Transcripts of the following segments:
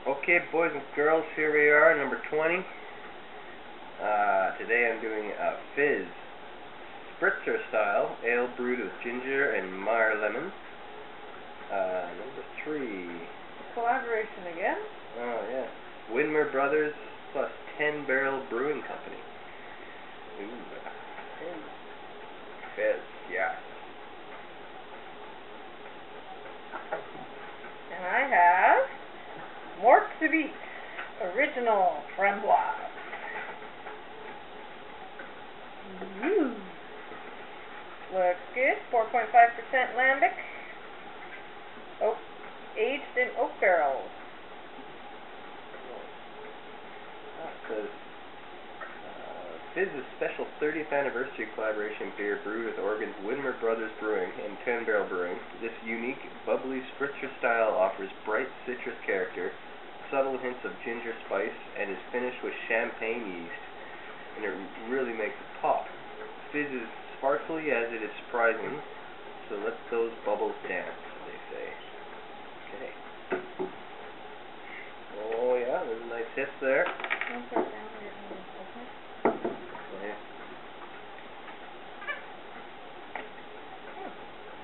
Okay, boys and girls, here we are, number 20. Today I'm doing a Fizz Spritzer style ale brewed with ginger and Meyer lemon. Number 3. Collaboration again? Oh, yeah. Widmer Brothers plus 10 Barrel Brewing Company. Ooh. Fizz, yeah. And I have Mort Subite Original Framboise. Looks good. 4.5% lambic. Oak, aged in oak barrels. Says Fizz's special 30th anniversary collaboration beer brewed with Oregon's Widmer Brothers Brewing and 10 Barrel Brewing. This unique, bubbly spritzer style offers bright citrus character, subtle hints of ginger spice, and is finished with champagne yeast, and it really makes it pop. Fizz is sparkly as it is surprising, so let those bubbles dance, they say. Okay. Oh yeah, there's a nice hit there. Yeah.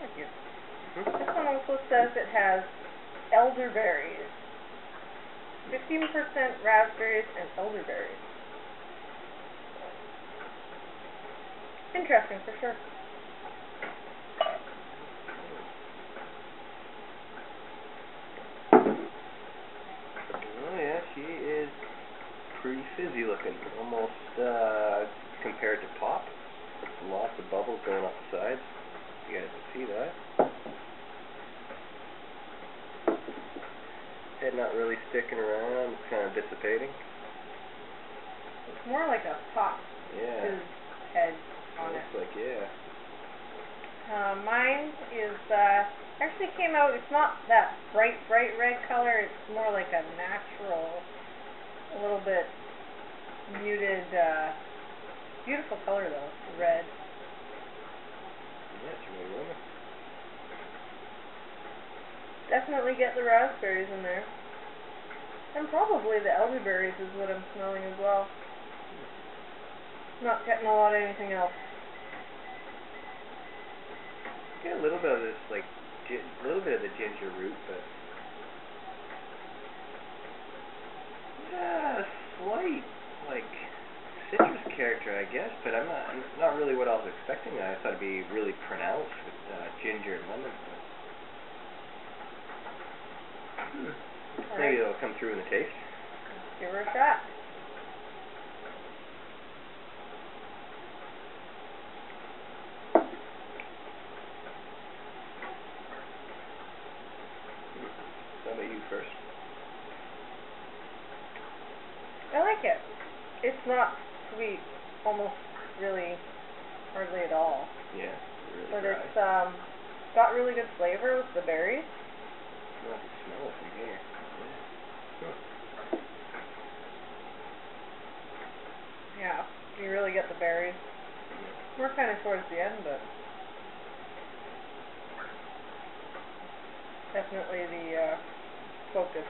Thank you. This one also says it has elderberries. 15% raspberries and elderberries. Interesting for sure. Oh yeah, she is pretty fizzy looking, almost compared to pop. Lots of bubbles going up the sides. You guys can see that. Head not really sticking around, it's kind of dissipating. It's more like a pop Yeah. head on Looks it. like, yeah. Mine is actually came out. It's not that bright red color. It's more like a natural, a little bit muted, beautiful color though. Red. Yeah, it's really warm. Definitely get the raspberries in there, and probably the elderberries is what I'm smelling as well. Not getting a lot of anything else. Get a little bit of this, like, a little bit of the ginger root, but yeah, slight, like, citrus character, I guess. But I'm not really what I was expecting. I thought it'd be really pronounced with ginger and lemon. Maybe Right. it'll come through in the taste. Give her a shot. How about you first? I like it. It's not sweet, almost really hardly at all. Yeah, really But dry. it's got really good flavor with the berries. You have to smell it from here. Yeah, you really get the berries. We're kind of towards the end, but definitely the focus.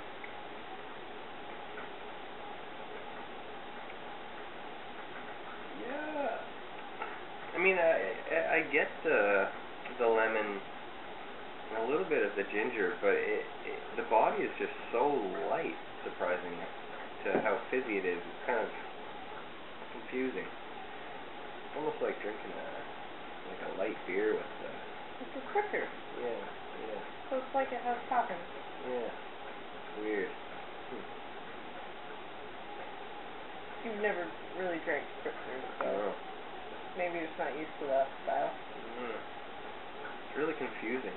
Yeah. I mean, I get the lemon, and a little bit of the ginger, but the body is just so light, surprisingly, to how fizzy it is. It's kind of confusing. It's almost like drinking like a light beer with It's a spritzer, yeah. so it's like it has toppings. Yeah. Weird. You've never really drank spritzers, so Oh. maybe you're just not used to that style. It's really confusing.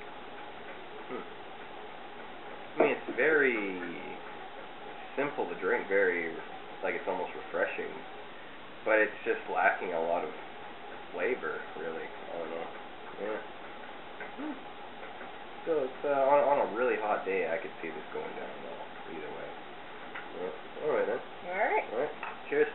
I mean, it's very simple to drink, very, like, it's almost refreshing, but it's just lacking a lot of flavor, really. I don't know. Yeah. So it's on a really hot day, I could see this going down well, either way. Yeah. All right then. All right. All right. Cheers.